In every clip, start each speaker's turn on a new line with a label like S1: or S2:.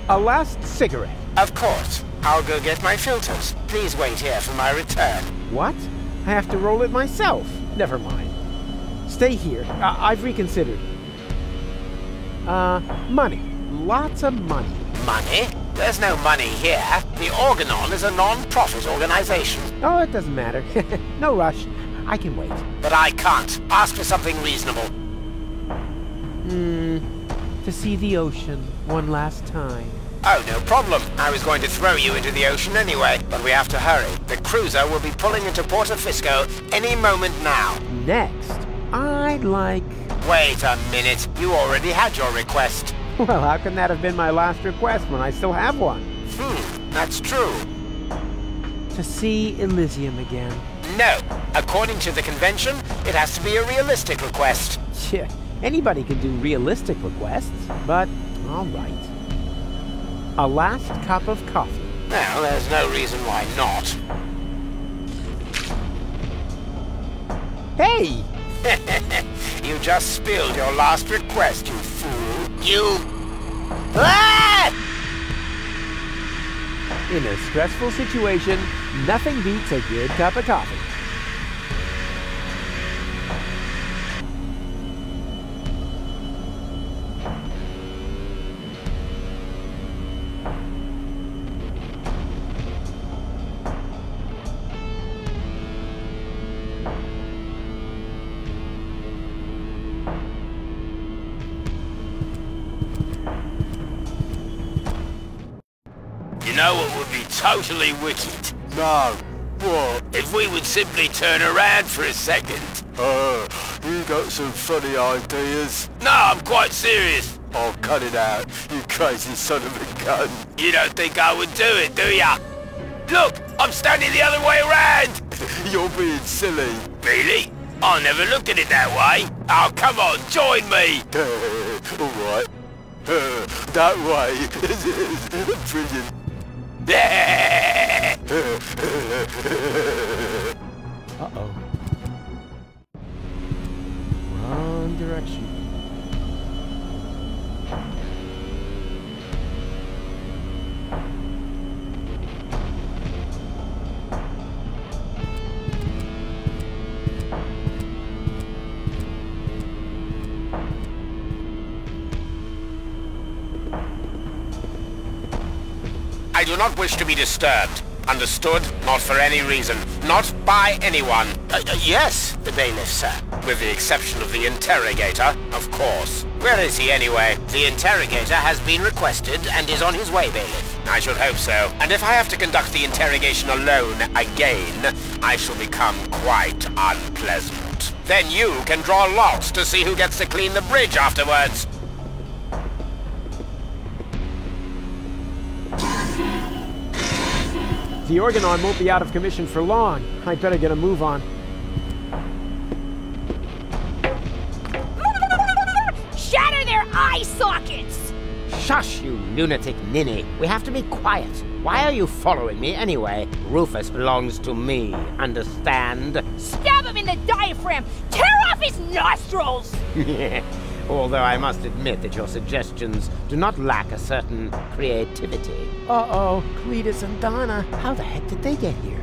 S1: A last cigarette.
S2: Of course. I'll go get my filters. Please wait here for my return.
S1: What? I have to roll it myself. Never mind. Stay here. I've reconsidered. Money. Lots of money.
S2: Money? There's no money here. The Organon is a non-profit organization.
S1: Oh, it doesn't matter. No rush. I can wait.
S2: But I can't. Ask for something reasonable.
S1: To see the ocean one last time.
S2: Oh, no problem. I was going to throw you into the ocean anyway, but we have to hurry. The cruiser will be pulling into Portofisco any moment now.
S1: Next, I'd like...
S2: Wait a minute. You already had your request.
S1: Well, how can that have been my last request when I still have one?
S2: That's true.
S1: To see Elysium again.
S2: No. According to the convention, it has to be a realistic request.
S1: Yeah, anybody can do realistic requests, but all right. A last cup of coffee.
S2: Well, there's no reason why not.
S1: Hey!
S2: You just spilled your last request, you fool. You... Ah!
S1: In a stressful situation, nothing beats a good cup of coffee.
S3: You know what would be totally wicked?
S4: No. What?
S3: If we would simply turn around for a second.
S4: You got some funny ideas.
S3: No, I'm quite serious.
S4: Oh, cut it out, you crazy son of a gun.
S3: You don't think I would do it, do ya? Look, I'm standing the other way around.
S4: You're being silly.
S3: Really? I never looked at it that way. Oh, come on, join me.
S4: All right. That way. Brilliant.
S1: Uh-oh. Wrong direction.
S2: I do not wish to be disturbed. Understood? Not for any reason. Not by anyone. Yes, the bailiff, sir. With the exception of the interrogator, of course. Where is he anyway? The interrogator has been requested and is on his way, bailiff. I should hope so. And if I have to conduct the interrogation alone again, I shall become quite unpleasant. Then you can draw lots to see who gets to clean the bridge afterwards.
S1: The Organon won't be out of commission for long. I'd better get a move on.
S5: Shatter their eye sockets!
S6: Shush, you lunatic ninny. We have to be quiet. Why are you following me anyway? Rufus belongs to me, understand?
S5: Stab him in the diaphragm! Tear off his nostrils!
S6: Although I must admit that your suggestions do not lack a certain creativity.
S1: Uh-oh, Cletus and Donna. How the heck did they get here?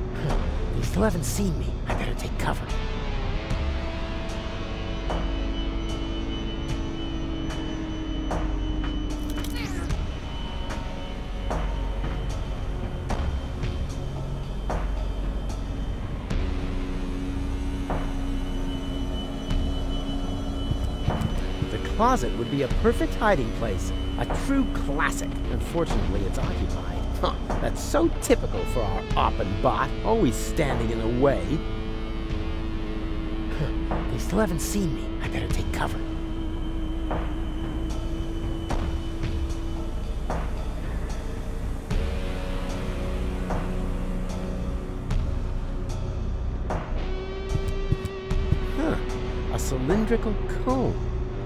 S1: They still haven't seen me. I better take cover. The closet would be a perfect hiding place. A true classic. Unfortunately, it's occupied. Huh, that's so typical for our op and bot, always standing in the way. They still haven't seen me. I better take cover. Huh, a cylindrical comb.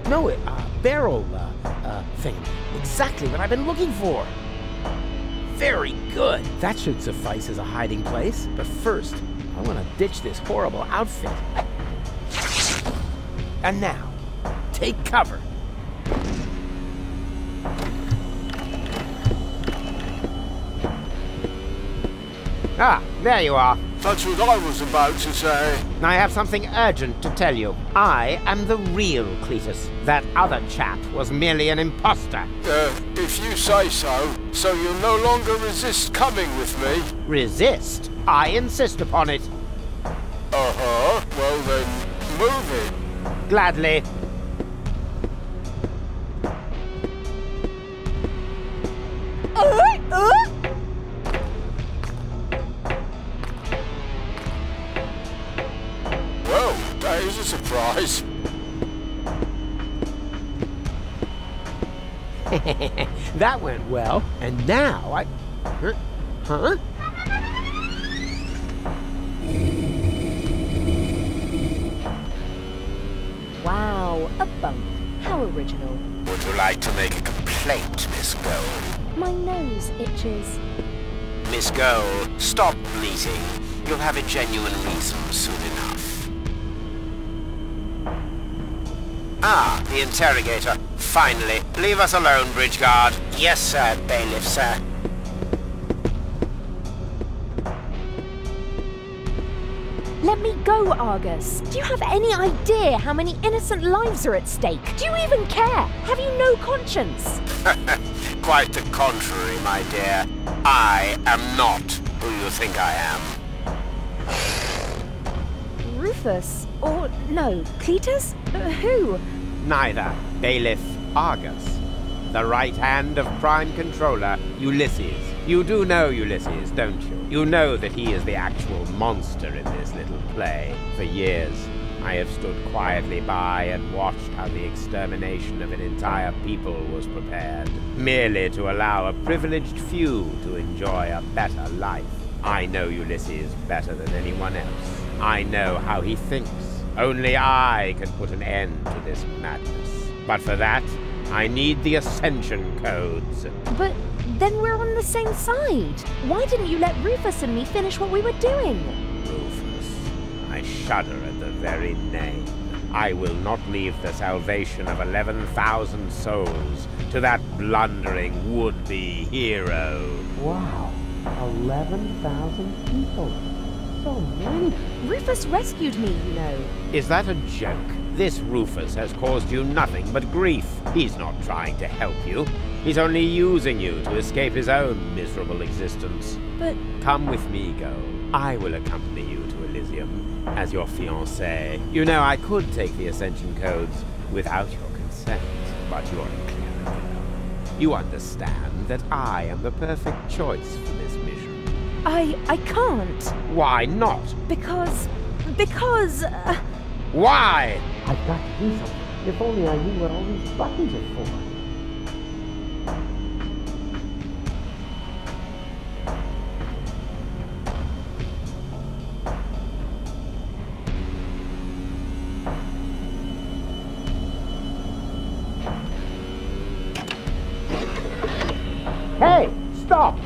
S1: No, a barrel thing. Exactly what I've been looking for. Very good. That should suffice as a hiding place. But first, I want to ditch this horrible outfit. And now, take cover.
S6: Ah, there you are.
S4: That's what I was about to say.
S6: I have something urgent to tell you. I am the real Cletus. That other chap was merely an imposter.
S4: If you say so. So you'll no longer resist coming with me?
S6: Resist? I insist upon it.
S4: Uh-huh. Well then, move it.
S6: Gladly.
S4: Well, that is a surprise.
S1: That went well. And now I... Huh?
S7: Wow, a bump. How original.
S2: Would you like to make a complaint, Miss Gold?
S7: My nose itches.
S2: Miss Gold, stop bleating. You'll have a genuine reason soon enough. Ah, the interrogator. Finally. Leave us alone, Bridge Guard. Yes, sir, bailiff, sir.
S7: Let me go, Argus. Do you have any idea how many innocent lives are at stake? Do you even care? Have you no conscience?
S2: Quite the contrary, my dear. I am not who you think I am.
S7: Rufus? Or, no, Cletus? Who?
S6: Neither. Bailiff Argus. The right hand of Prime Controller, Ulysses. You do know Ulysses, don't you? You know that he is the actual monster in this little play. For years, I have stood quietly by and watched how the extermination of an entire people was prepared, merely to allow a privileged few to enjoy a better life. I know Ulysses better than anyone else. I know how he thinks. Only I can put an end to this madness. But for that, I need the Ascension codes.
S7: But then we're on the same side. Why didn't you let Rufus and me finish what we were doing?
S6: Rufus. I shudder at the very name. I will not leave the salvation of 11,000 souls to that blundering would-be hero.
S1: Wow. 11,000 people. So many.
S7: Rufus rescued me, you know.
S6: Is that a joke? This Rufus has caused you nothing but grief. He's not trying to help you. He's only using you to escape his own miserable existence.
S7: But...
S6: Come with me, girl. I will accompany you to Elysium as your fiancé. You know, I could take the Ascension codes without your consent, but you're a clever girl. You understand that I am the perfect choice for this mission.
S7: I can't.
S6: Why not?
S7: Because...
S6: Why?
S1: I've got to do something. If only I knew what all these buttons are for. Hey! Stop!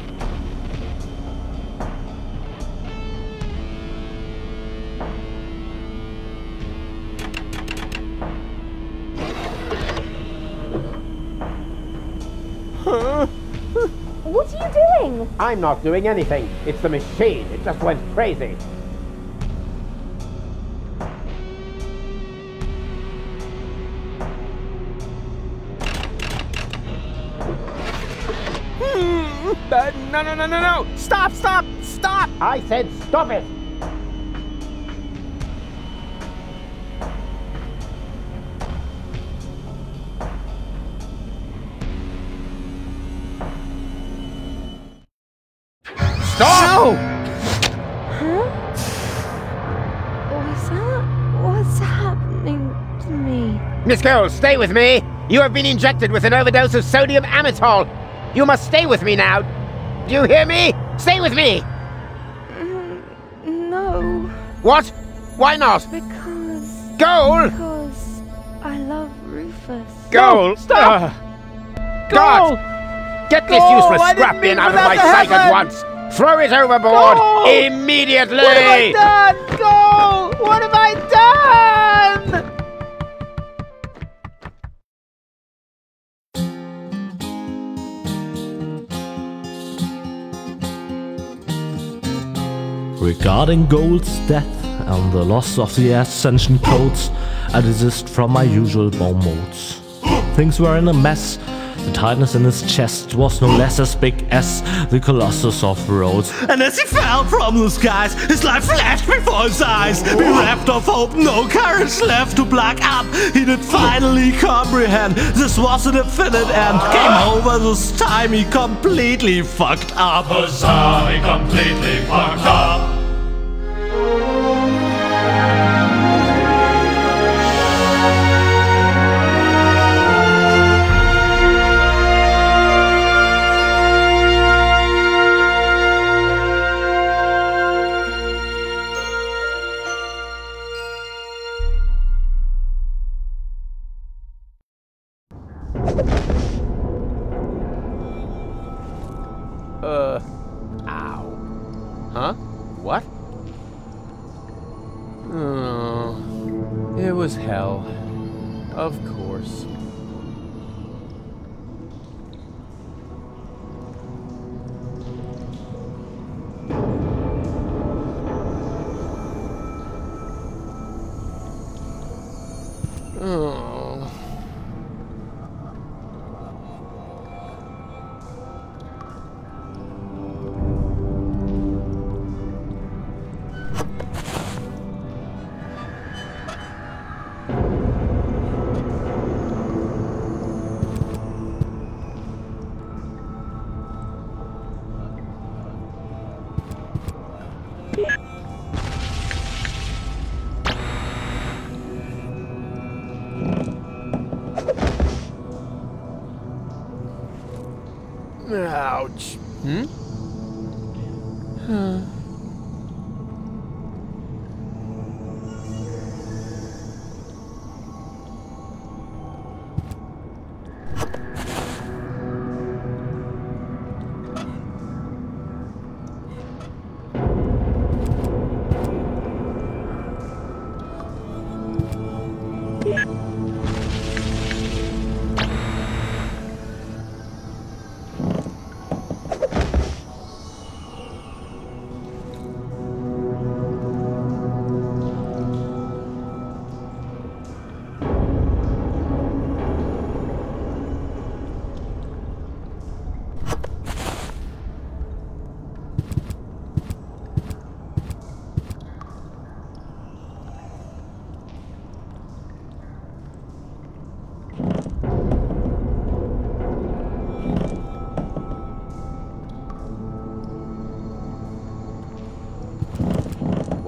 S7: What are you doing?
S6: I'm not doing anything. It's the machine. It just went crazy. No. Stop! I said stop it. Stop!
S7: Huh? What's happening to me?
S6: Miss Cole, stay with me. You have been injected with an overdose of sodium amytal. You must stay with me now. Do you hear me? Stay with me.
S7: No.
S6: What? Why not?
S7: Because I love Rufus.
S6: Goal! Stop! God! Get this useless scrap bin out of my sight at once! Throw it overboard! Immediately!
S1: What have I done? Go! What have I done?
S8: Regarding Gold's death and the loss of the Ascension codes, I desist from my usual bomb modes. Things were in a mess. The tightness in his chest was no less as big as the Colossus of Rhodes. And as he fell from the skies, his life flashed before his eyes. Bereft of hope, no courage left to plug up. He did finally comprehend this was a definite end. Came over this time, he completely fucked up.
S9: Huzzah, he completely fucked up.
S1: Ow. Huh? What? Oh, it was hell. Of course. Oh. Ouch. Huh.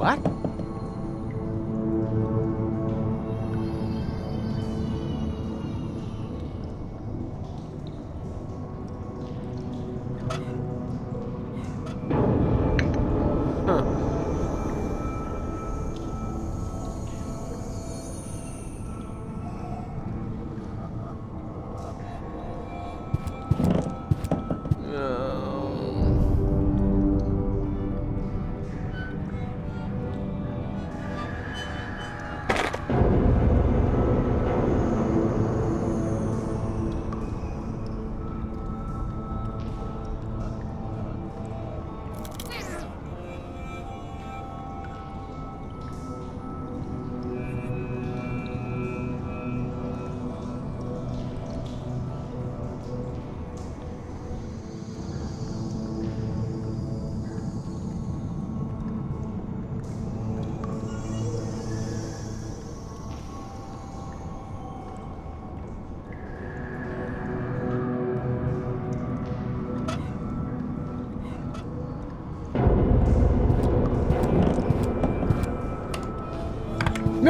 S1: What?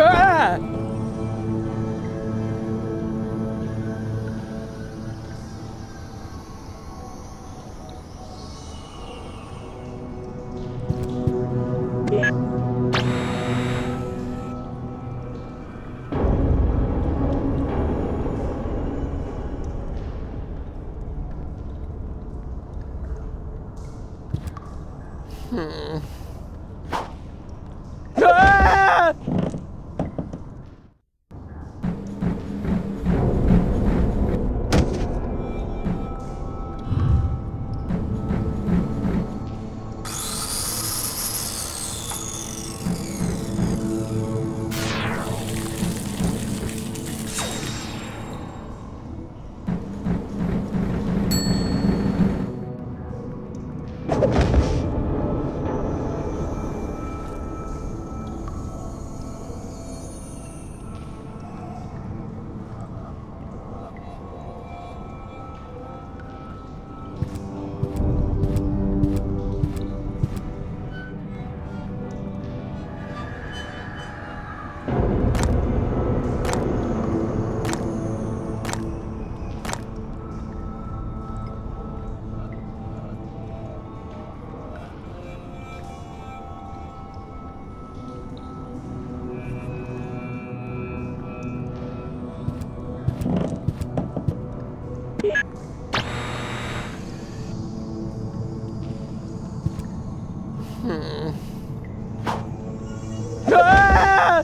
S1: Ah! Ah! Ah! Ah!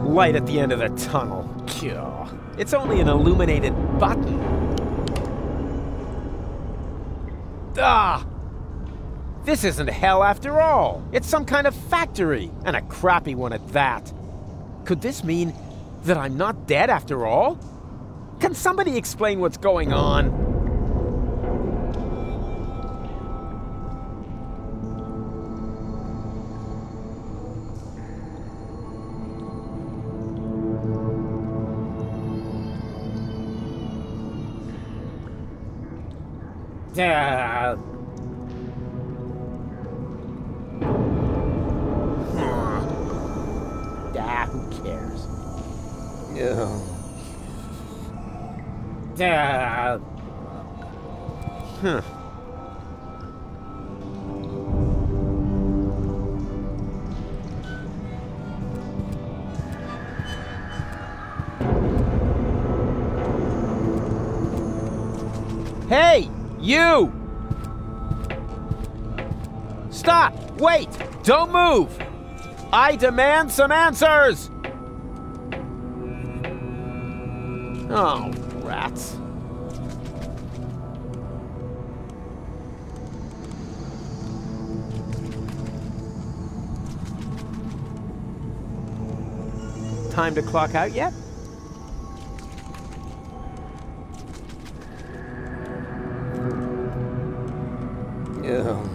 S1: Light at the end of the tunnel. Gah. It's only an illuminated button. Ah! This isn't hell after all. It's some kind of factory, and a crappy one at that. Could this mean that I'm not dead after all? Can somebody explain what's going on? Who cares? Huh. Hey, you! Stop! Wait! Don't move! I demand some answers! Oh, rats. Time to clock out yet? Ugh.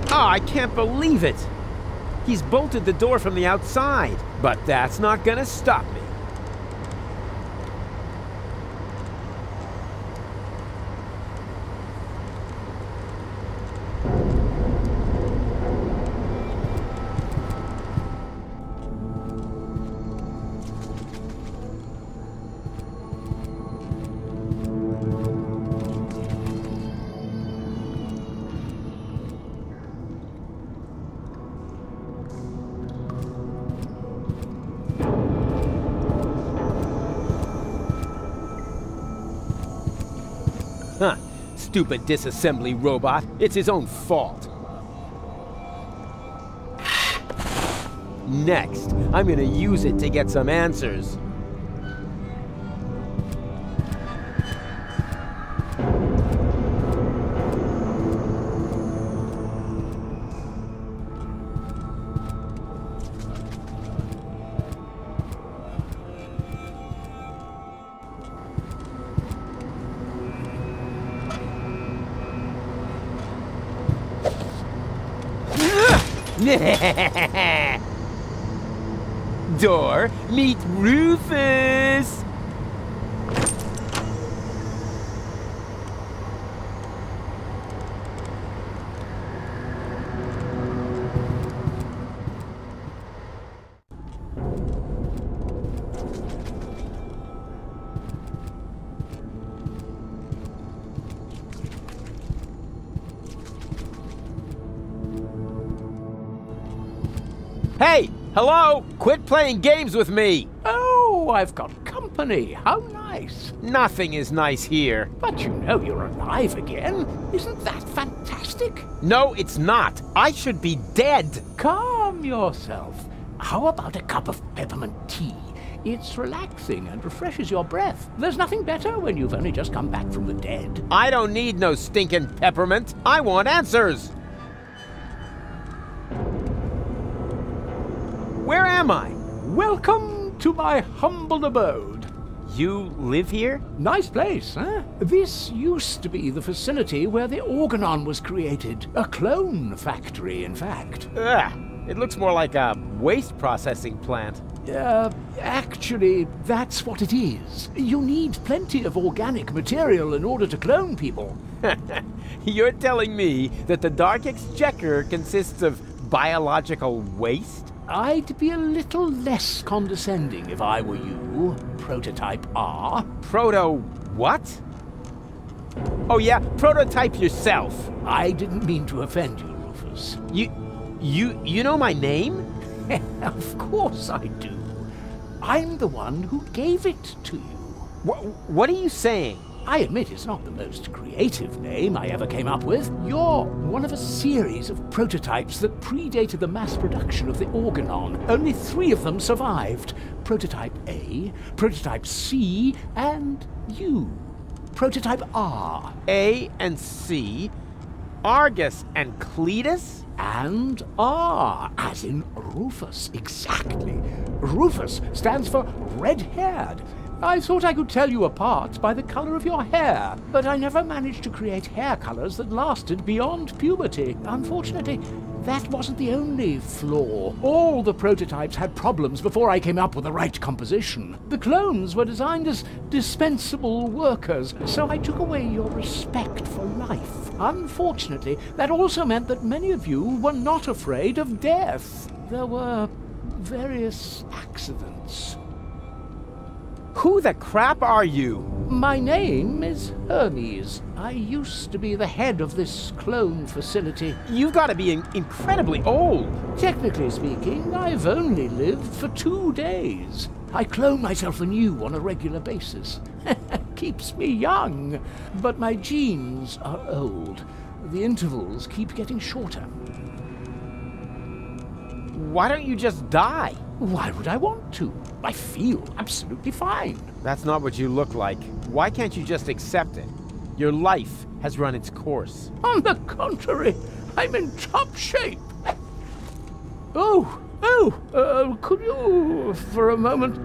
S1: I can't believe it! He's bolted the door from the outside, but that's not gonna stop me. Huh. Stupid disassembly robot. It's his own fault. Next, I'm gonna use it to get some answers. Door, meet Rufus! Hey! Hello! Quit playing games with me!
S10: Oh, I've got company. How nice.
S1: Nothing is nice here.
S10: But you know you're alive again. Isn't that fantastic?
S1: No, it's not. I should be dead.
S10: Calm yourself. How about a cup of peppermint tea? It's relaxing and refreshes your breath. There's nothing better when you've only just come back from the dead.
S1: I don't need no stinking peppermint. I want answers. Where am I?
S10: Welcome to my humble abode.
S1: You live here?
S10: Nice place, huh? This used to be the facility where the organon was created. A clone factory, in fact.
S1: Ugh, it looks more like a waste processing plant.
S10: Actually, that's what it is. You need plenty of organic material in order to clone people.
S1: You're telling me that the Dark Exchequer consists of biological waste?
S10: I'd be a little less condescending if I were you, Prototype R.
S1: Proto what? Oh yeah, prototype yourself.
S10: I didn't mean to offend you, Rufus.
S1: You know my name?
S10: Of course I do. I'm the one who gave it to you.
S1: What are you saying?
S10: I admit it's not the most creative name I ever came up with. You're one of a series of prototypes that predated the mass production of the organon. Only 3 of them survived. Prototype A, Prototype C, and you. Prototype R.
S1: A and C? Argus and Cletus?
S10: And R, as in Rufus, exactly. Rufus stands for red-haired. I thought I could tell you apart by the color of your hair, but I never managed to create hair colors that lasted beyond puberty. Unfortunately, that wasn't the only flaw. All the prototypes had problems before I came up with the right composition. The clones were designed as dispensable workers, so I took away your respect for life. Unfortunately, that also meant that many of you were not afraid of death. There were various accidents.
S1: Who the crap are you?
S10: My name is Hermes. I used to be the head of this clone facility.
S1: You've got to be incredibly old.
S10: Technically speaking, I've only lived for 2 days. I clone myself anew on a regular basis. Keeps me young. But my genes are old. The intervals keep getting shorter.
S1: Why don't you just die?
S10: Why would I want to? I feel absolutely fine.
S1: That's not what you look like. Why can't you just accept it? Your life has run its course.
S10: On the contrary, I'm in top shape. Could you, for a moment...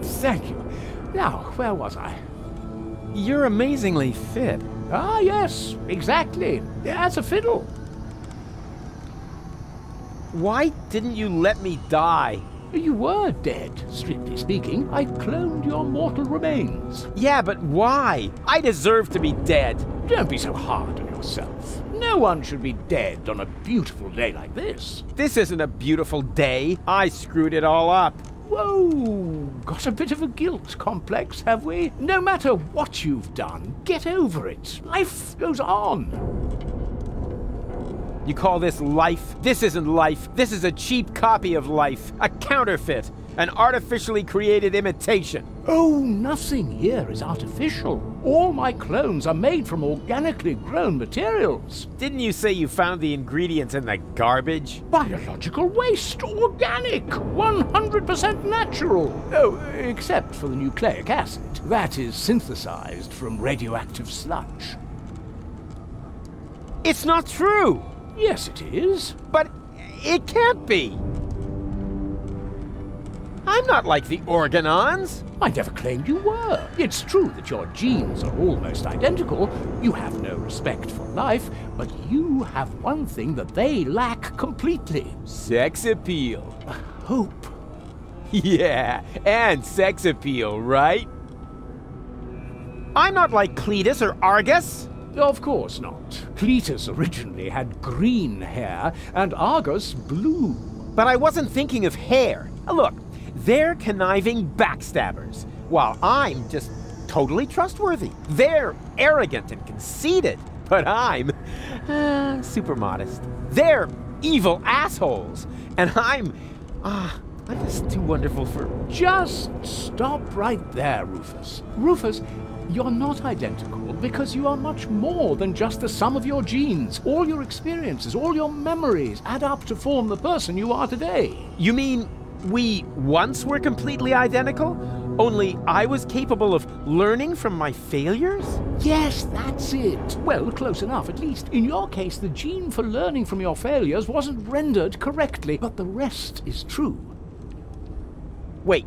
S10: Thank you. Now, where was I?
S1: You're amazingly fit.
S10: Ah, yes, exactly. As a fiddle.
S1: Why didn't you let me die?
S10: You were dead, strictly speaking. I cloned your mortal remains.
S1: Yeah, but why? I deserve to be dead.
S10: Don't be so hard on yourself. No one should be dead on a beautiful day like this.
S1: This isn't a beautiful day. I screwed it all up.
S10: Whoa, got a bit of a guilt complex, have we? No matter what you've done, get over it. Life goes on.
S6: You call this life? This isn't life. This is a cheap copy of life. A counterfeit. An artificially created imitation.
S10: Oh, nothing here is artificial. All my clones are made from organically grown materials.
S6: Didn't you say you found the ingredients in the garbage?
S10: Biological waste, organic, 100% natural. Oh, except for the nucleic acid. That is synthesized from radioactive sludge.
S6: It's not true!
S10: Yes, it is.
S6: But it can't be! I'm not like the Organons.
S10: I never claimed you were. It's true that your genes are almost identical. You have no respect for life, but you have one thing that they lack completely.
S6: Sex appeal.
S10: Hope.
S6: Yeah, and sex appeal, right? I'm not like Cletus or Argus.
S10: Of course not. Cletus originally had green hair, and Argus blue.
S6: But I wasn't thinking of hair. Look, they're conniving backstabbers, while I'm just totally trustworthy. They're arrogant and conceited, but I'm super modest. They're evil assholes, and I'm just too wonderful for...
S10: Just stop right there, Rufus. Rufus, you're not identical because you are much more than just the sum of your genes. All your experiences, all your memories add up to form the person you are today.
S6: You mean we once were completely identical? Only I was capable of learning from my failures?
S10: Yes, that's it. Well, close enough, at least. In your case, the gene for learning from your failures wasn't rendered correctly, but the rest is true.
S6: Wait,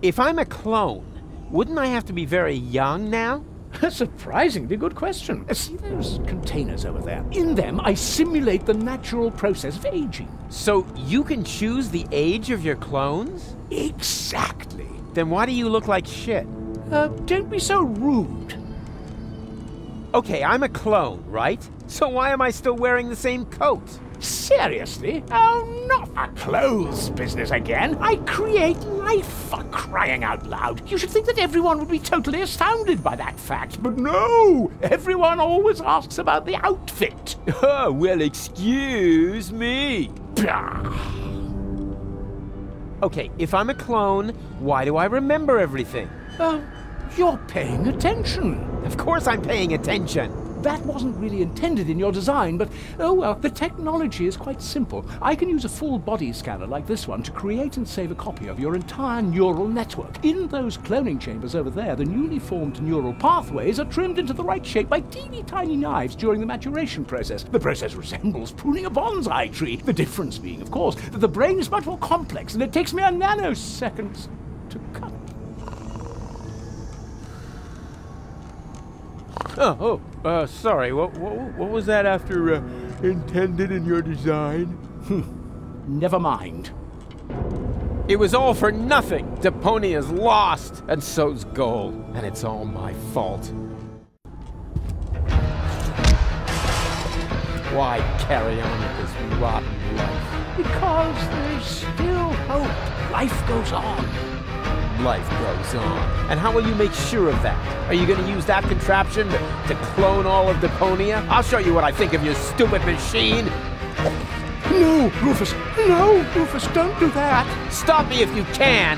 S6: if I'm a clone, wouldn't I have to be very young now?
S10: A surprisingly good question. See those containers over there? In them, I simulate the natural process of aging.
S6: So you can choose the age of your clones?
S10: Exactly.
S6: Then why do you look like shit?
S10: Don't be so rude.
S6: Okay, I'm a clone, right? So why am I still wearing the same coat?
S10: Seriously? Oh, not a clothes business again. I create life, for crying out loud. You should think that everyone would be totally astounded by that fact. But no! Everyone always asks about the outfit.
S6: Oh, well, excuse me. Okay, if I'm a clone, why do I remember everything?
S10: You're paying attention.
S6: Of course I'm paying attention.
S10: That wasn't really intended in your design, but oh well, the technology is quite simple. I can use a full body scanner like this one to create and save a copy of your entire neural network. In those cloning chambers over there, the newly formed neural pathways are trimmed into the right shape by teeny tiny knives during the maturation process. The process resembles pruning a bonsai tree. The difference being, of course, that the brain is much more complex and it takes me a nanosecond to cut.
S6: Sorry, what was that after intended in your design?
S10: Never mind.
S6: It was all for nothing. Deponia's lost, and so's gold, and it's all my fault. Why carry on with this rotten life?
S10: Because there's still hope. Life goes on.
S6: Life goes on. And how will you make sure of that? Are you going to use that contraption to clone all of Deponia? I'll show you what I think of your stupid machine.
S10: No, Rufus! No, Rufus, don't do that!
S6: Stop me if you can!